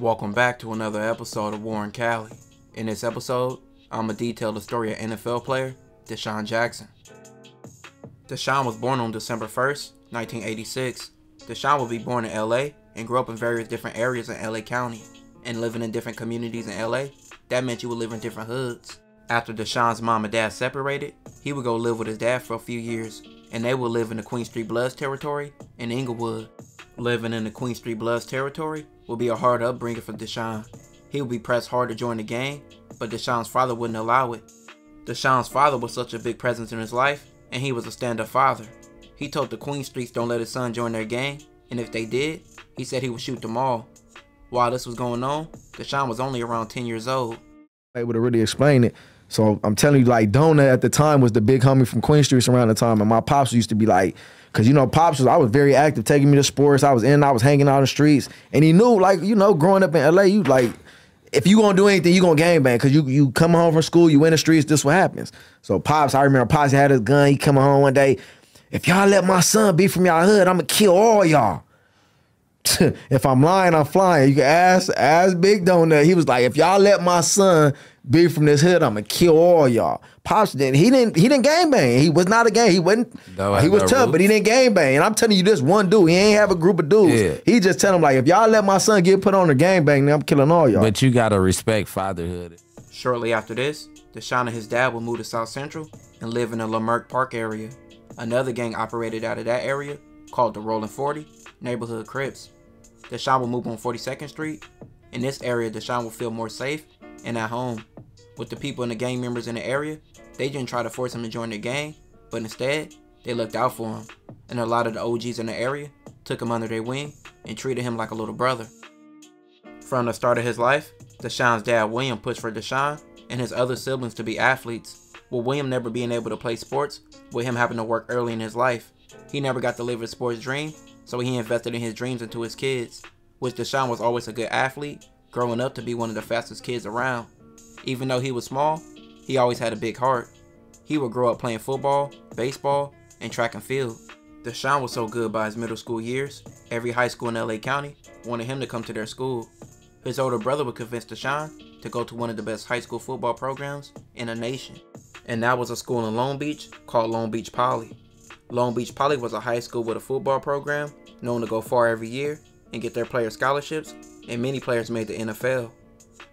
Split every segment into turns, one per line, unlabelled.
Welcome back to another episode of Warren Cali. In this episode, I'm going to detail the story of NFL player Desean Jackson. Desean was born on December 1st, 1986. Desean would be born in LA and grew up in various different areas in LA County. And living in different communities in LA, that meant you would live in different hoods. After Desean's mom and dad separated, he would go live with his dad for a few years, and they would live in the Queen Street Bloods territory in Inglewood. Living in the Queen Street Bloods territory would be a hard upbringing for Desean. He would be pressed hard to join the gang, but Desean's father wouldn't allow it. Desean's father was such a big presence in his life, and he was a stand-up father. He told the Queen Streets don't let his son join their gang, and if they did, he said he would shoot them all. While this was going on, Desean was only around 10 years old.
Able to really explain it. So I'm telling you, like, Donut at the time was the big homie from Queen Streets around the time, and my pops used to be like, because, you know, Pops I was very active, taking me to sports. I was hanging out in the streets. And he knew, like, you know, growing up in LA, you like, if you gonna do anything, you gonna gangbang. Because you come home from school, you in the streets, this what happens. So Pops, I remember Pops had his gun. He coming home one day, if y'all let my son be from y'all hood, I'm gonna kill all y'all. If I'm lying, I'm flying. You can ask Big Donut. He was like, if y'all let my son be from this hood, I'm gonna kill all y'all. Pops didn't. He didn't gangbang. He was not a gang. He wasn't. No, he was tough, but he didn't gangbang. And I'm telling you, this one dude, he ain't have a group of dudes. Yeah. He just tell him like, if y'all let my son get put on a gangbang, then I'm killing all y'all.
But you gotta respect fatherhood.
Shortly after this, Desean and his dad would move to South Central and live in the Lamarck Park area. Another gang operated out of that area called the Rolling 40 neighborhood Crips. Desean would move on 42nd Street. In this area, Desean would feel more safe and at home. With the people and the gang members in the area, they didn't try to force him to join their gang, but instead, they looked out for him. And a lot of the OGs in the area took him under their wing and treated him like a little brother. From the start of his life, Desean's dad William pushed for Desean and his other siblings to be athletes, with William never being able to play sports, with him having to work early in his life. He never got to live his sports dream, so he invested in his dreams into his kids, which Desean was always a good athlete, growing up to be one of the fastest kids around. Even though he was small, he always had a big heart. He would grow up playing football, baseball, and track and field. Desean was so good by his middle school years, every high school in LA County wanted him to come to their school. His older brother would convince Desean to go to one of the best high school football programs in the nation. And that was a school in Long Beach called Long Beach Poly. Long Beach Poly was a high school with a football program known to go far every year and get their players scholarships, and many players made the NFL.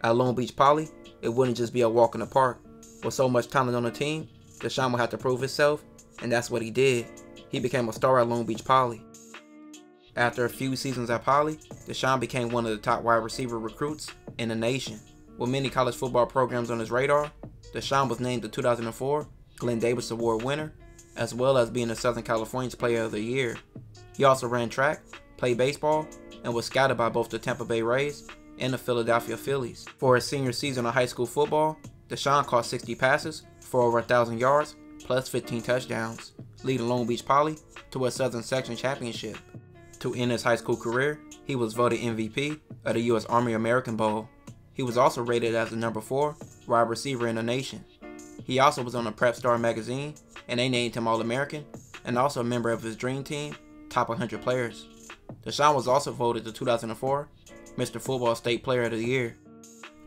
At Long Beach Poly, it wouldn't just be a walk in the park. With so much talent on the team, Desean would have to prove himself, and that's what he did. He became a star at Long Beach Poly. After a few seasons at Poly, Desean became one of the top wide receiver recruits in the nation. With many college football programs on his radar, Desean was named the 2004 Glenn Davis Award winner, as well as being the Southern California's Player of the Year. He also ran track, played baseball, and was scouted by both the Tampa Bay Rays and the Philadelphia Phillies. For his senior season of high school football, Desean caught 60 passes for over 1,000 yards plus 15 touchdowns, leading Long Beach Poly to a Southern Section championship. To end his high school career, he was voted MVP of the U.S. Army American Bowl. He was also rated as the number 4 wide receiver in the nation. He also was on the Prep Star magazine, and they named him All-American, and also a member of his Dream Team, Top 100 Players. Desean was also voted the 2004 Mr. Football State Player of the Year.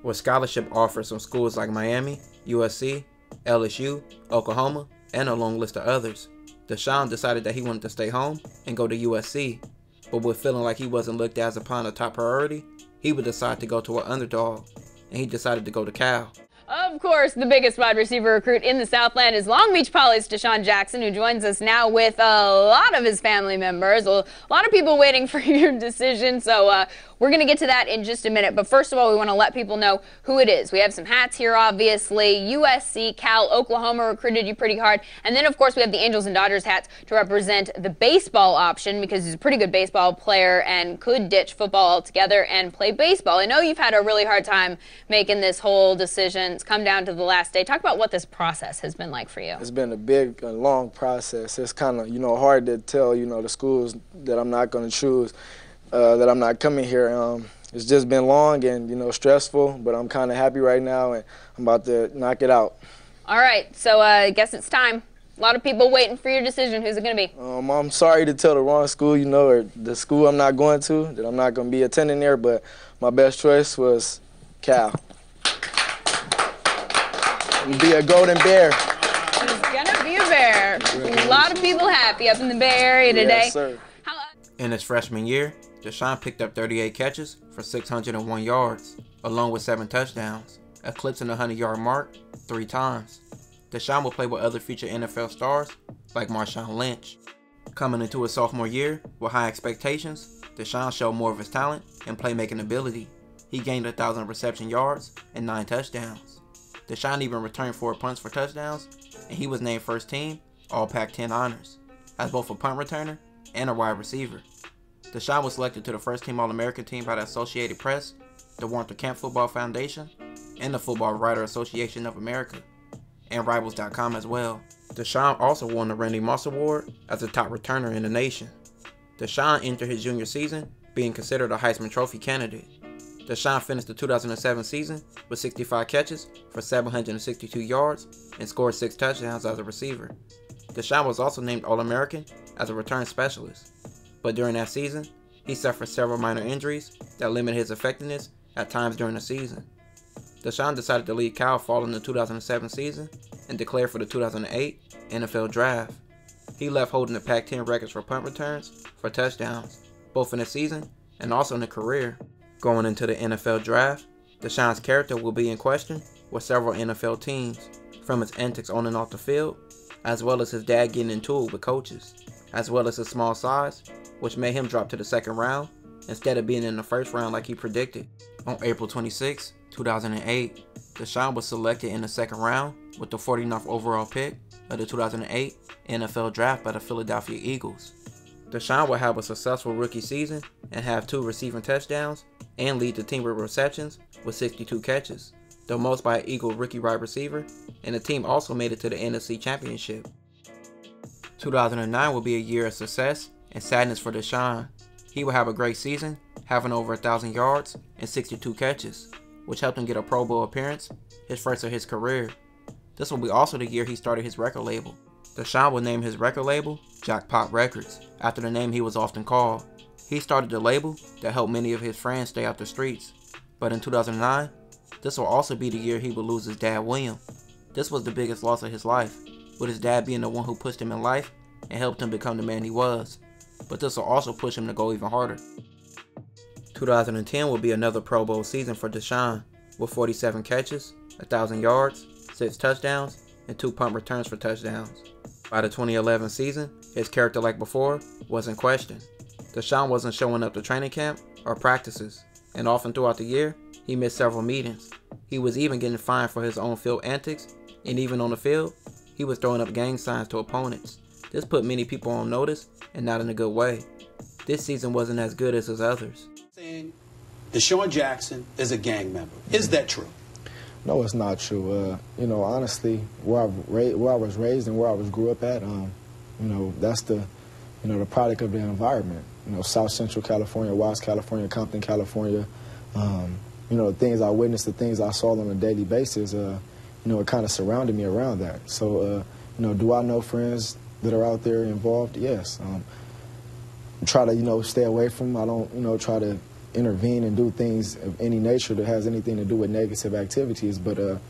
With scholarship offers from schools like Miami, USC, LSU, Oklahoma, and a long list of others, Desean decided that he wanted to stay home and go to USC, but with feeling like he wasn't looked at as upon a top priority, he would decide to go to an underdog, and he decided to go to Cal.
Of course, the biggest wide receiver recruit in the Southland is Long Beach Poly's Desean Jackson, who joins us now with a lot of his family members. A lot of people waiting for your decision, so we're going to get to that in just a minute. But first of all, we want to let people know who it is. We have some hats here, obviously. USC, Cal, Oklahoma recruited you pretty hard. And then, of course, we have the Angels and Dodgers hats to represent the baseball option, because he's a pretty good baseball player and could ditch football altogether and play baseball. I know you've had a really hard time making this whole decision. It's come down to the last day. Talk about what this process has been like for you.
It's been a big and long process. It's kind of, hard to tell, the schools that I'm not going to choose, that I'm not coming here. It's just been long and, stressful, but I'm kind of happy right now, and I'm about to knock it out.
All right, so I guess it's time. A lot of people waiting for your decision. Who's it going to be?
I'm sorry to tell the wrong school, you know, or the school I'm not going to, that I'm not going to be attending there, but my best choice was Cal. Be a Golden Bear.
He's going to be a Bear. A lot of people happy up in the Bay Area today.
Yes, sir.
In his freshman year, Desean picked up 38 catches for 601 yards, along with 7 touchdowns, eclipsing the 100-yard mark 3 times. Desean will play with other future NFL stars like Marshawn Lynch. Coming into his sophomore year with high expectations, Desean showed more of his talent and playmaking ability. He gained 1,000 reception yards and 9 touchdowns. Desean even returned 4 punts for touchdowns, and he was named first team All Pac-10 honors as both a punt returner and a wide receiver. Desean was selected to the first team All-American team by the Associated Press, the Warner Camp Football Foundation, and the Football Writer Association of America, and Rivals.com as well. Desean also won the Randy Moss Award as the top returner in the nation. Desean entered his junior season being considered a Heisman Trophy candidate. Desean finished the 2007 season with 65 catches for 762 yards and scored 6 touchdowns as a receiver. Desean was also named All-American as a return specialist, but during that season, he suffered several minor injuries that limited his effectiveness at times during the season. Desean decided to leave Cal following the 2007 season and declared for the 2008 NFL Draft. He left holding the Pac-10 records for punt returns for touchdowns, both in the season and also in the career. Going into the NFL Draft, Desean's character will be in question with several NFL teams, from his antics on and off the field, as well as his dad getting into it with coaches, as well as his small size, which made him drop to the second round instead of being in the first round like he predicted. On April 26, 2008, Desean was selected in the second round with the 49th overall pick of the 2008 NFL Draft by the Philadelphia Eagles. Desean will have a successful rookie season and have 2 receiving touchdowns and lead the team with receptions with 62 catches, the most by an Eagle rookie wide receiver, and the team also made it to the NFC Championship. 2009 will be a year of success and sadness for Desean. He will have a great season, having over 1,000 yards and 62 catches, which helped him get a Pro Bowl appearance, his first of his career. This will be also the year he started his record label. Desean will name his record label Jackpot Records, after the name he was often called. He started the label that helped many of his friends stay out the streets. But in 2009, this will also be the year he would lose his dad William. This was the biggest loss of his life, with his dad being the one who pushed him in life and helped him become the man he was. But this will also push him to go even harder. 2010 will be another Pro Bowl season for Desean, with 47 catches, 1,000 yards, 6 touchdowns, and 2 punt returns for touchdowns. By the 2011 season, his character, like before, was in question. Desean wasn't showing up to training camp or practices, and often throughout the year, he missed several meetings. He was even getting fined for his on field antics, and even on the field, he was throwing up gang signs to opponents. This put many people on notice, and not in a good way. This season wasn't as good as his others.
Saying Desean Jackson is a gang member. Is that true?
No, it's not true. You know, honestly, where I was raised and where I grew up at, you know, that's the product of the environment. You know, South Central California, West California, Compton, California. You know, the things I witnessed, the things I saw on a daily basis, you know, it kind of surrounded me around that. So, you know, do I know friends that are out there involved? Yes. Try to, you know, stay away from them. I don't, you know, try to intervene and do things of any nature that has anything to do with negative activities. But, you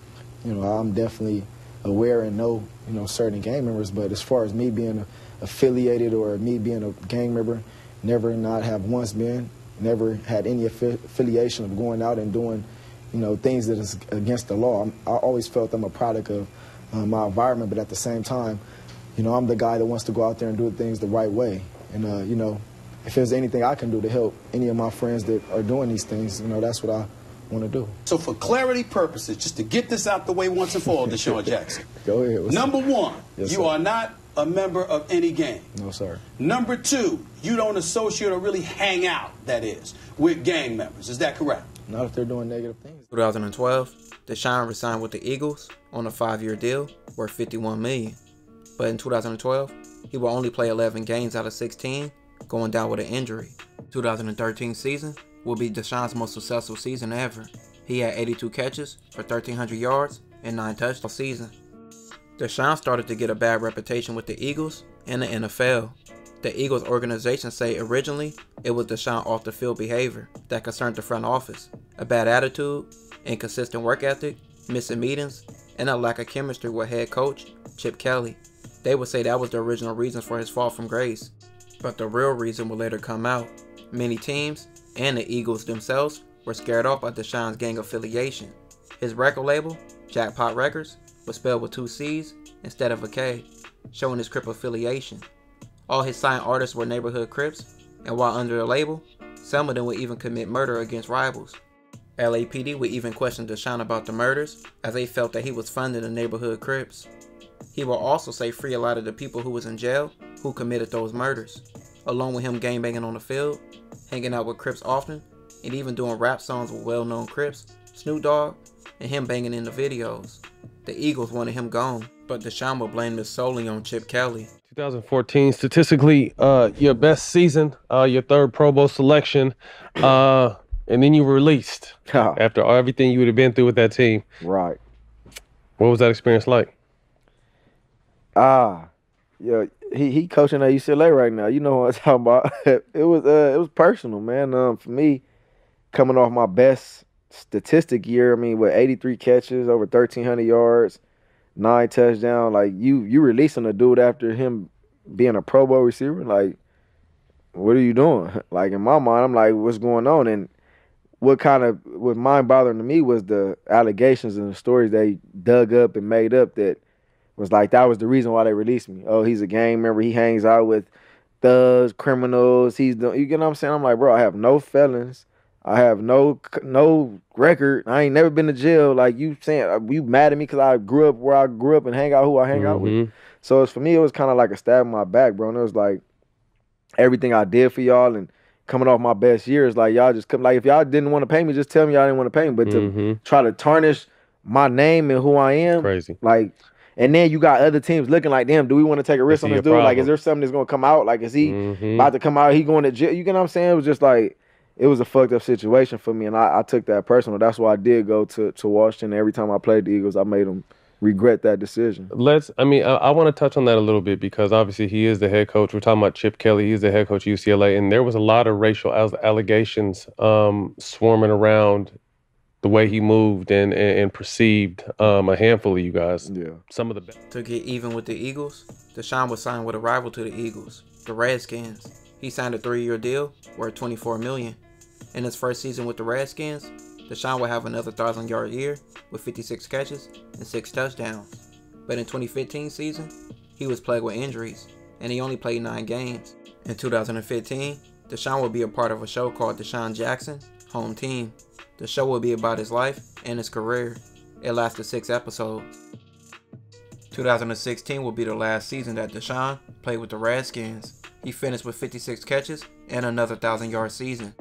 know, I'm definitely aware and know, you know, certain gang members. But as far as me being affiliated or me being a gang member, never not have once been, never had any affiliation of going out and doing, you know, things that is against the law. I always felt I'm a product of my environment, but at the same time, you know, I'm the guy that wants to go out there and do things the right way. And, you know, if there's anything I can do to help any of my friends that are doing these things, you know, that's what I want to do.
So for clarity purposes, just to get this out the way once and for all, Desean Jackson.
Go ahead.
Number one,
yes,
you
sir.
are not a member of any gang.
No, sir.
Number two, you don't associate or really hang out, that is, with gang members. Is that correct?
Not if they're doing negative things.
2012, Desean resigned with the Eagles on a 5-year deal worth $51 million. But in 2012, he will only play 11 games out of 16, going down with an injury. 2013 season will be Desean's most successful season ever. He had 82 catches for 1,300 yards and 9 touchdowns season. Desean started to get a bad reputation with the Eagles and the NFL. The Eagles organization say originally it was Desean off the field behavior that concerned the front office, a bad attitude, inconsistent work ethic, missing meetings, and a lack of chemistry with head coach Chip Kelly. They would say that was the original reason for his fall from grace. But the real reason would later come out. Many teams, and the Eagles themselves, were scared off by Desean's gang affiliation. His record label, Jackpot Records, was spelled with 2 C's instead of a K, showing his Crip affiliation. All his signed artists were neighborhood Crips, and while under the label, some of them would even commit murder against rivals. LAPD would even question Desean about the murders, as they felt that he was funding the neighborhood Crips. He will also say free a lot of the people who was in jail who committed those murders, along with him gangbanging on the field, hanging out with Crips often, and even doing rap songs with well-known Crips, Snoop Dogg, and him banging in the videos. The Eagles wanted him gone, but Desean will blame this solely on Chip Kelly.
2014, statistically, your best season, your 3rd Pro Bowl selection, and then you were released after everything you would have been through with that team.
Right.
What was that experience like?
Yeah, he coaching at UCLA right now. You know what I'm talking about. It was personal, man. For me, coming off my best statistic year, I mean, with 83 catches, over 1,300 yards, 9 touchdowns. Like you releasing a dude after him being a Pro Bowl receiver. Like, what are you doing? Like in my mind, I'm like, what's going on? And what mind bothering to me was the allegations and the stories they dug up and made up that was like that was the reason why they released me. Oh, he's a gang member. He hangs out with thugs, criminals. You get what I'm saying? I'm like, bro, I have no felons. I have no record. I ain't never been to jail. Like you saying, you mad at me because I grew up where I grew up and hang out who I hang out with. So for me, it was kind of like a stab in my back, bro. And it was like everything I did for y'all and coming off my best years, like y'all just come. Like if y'all didn't want to pay me, just tell me y'all didn't want to pay me. But to try to tarnish my name and who I am,
crazy.
Like. And then you got other teams looking like, damn, do we want to take a risk on this dude?
Problem.
Like, is there something that's going to come out? Like, is he about to come out? He going to jail? You get what I'm saying? It was just like, it was a fucked up situation for me. And I took that personal. That's why I did go to Washington. Every time I played the Eagles, I made them regret that decision.
I want to touch on that a little bit because obviously he is the head coach. We're talking about Chip Kelly. He's the head coach of UCLA. And there was a lot of racial allegations swarming around the way he moved and perceived a handful of you guys.
Yeah.
Some of the best.
To get even with the Eagles, Desean was signed with a rival to the Eagles, the Redskins. He signed a 3-year deal worth $24 million. In his first season with the Redskins, Desean will have another 1,000-yard year with 56 catches and 6 touchdowns. But in 2015 season, he was plagued with injuries, and he only played 9 games. In 2015, Desean will be a part of a show called Desean Jackson, Home Team. The show will be about his life and his career. It lasted 6 episodes. 2016 will be the last season that Desean played with the Redskins. He finished with 56 catches and another 1,000-yard season.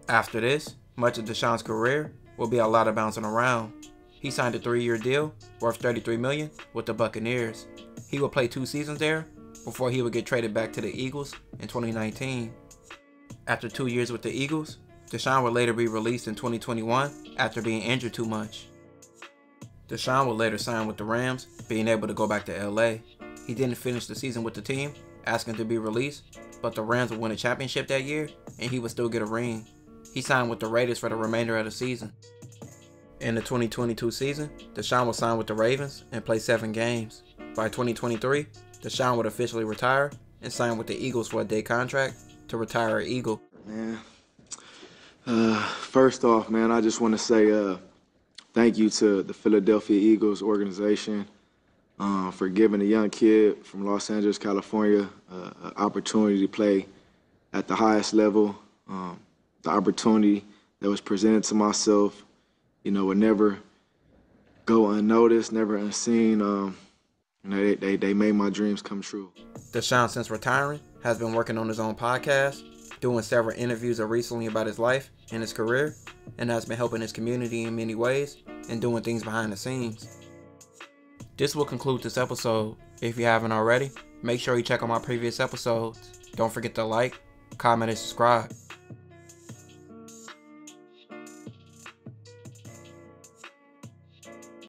After this, much of Desean's career will be a lot of bouncing around. He signed a 3-year deal worth $33 million with the Buccaneers. He will play 2 seasons there before he would get traded back to the Eagles in 2019. After 2 years with the Eagles, Desean would later be released in 2021 after being injured too much. Desean would later sign with the Rams, being able to go back to LA. He didn't finish the season with the team, asking to be released, but the Rams would win a championship that year and he would still get a ring. He signed with the Raiders for the remainder of the season. In the 2022 season, Desean would sign with the Ravens and play 7 games. By 2023, Desean would officially retire and sign with the Eagles for a day contract to retire an Eagle.
Man. First off, man, I just want to say thank you to the Philadelphia Eagles organization for giving a young kid from Los Angeles, California, an opportunity to play at the highest level. The opportunity that was presented to myself, would never go unnoticed, never unseen. They made my dreams come true.
Desean, since retiring, has been working on his own podcast, doing several interviews recently about his life and his career, and has been helping his community in many ways and doing things behind the scenes. This will conclude this episode. If you haven't already, make sure you check out my previous episodes. Don't forget to like, comment, and subscribe.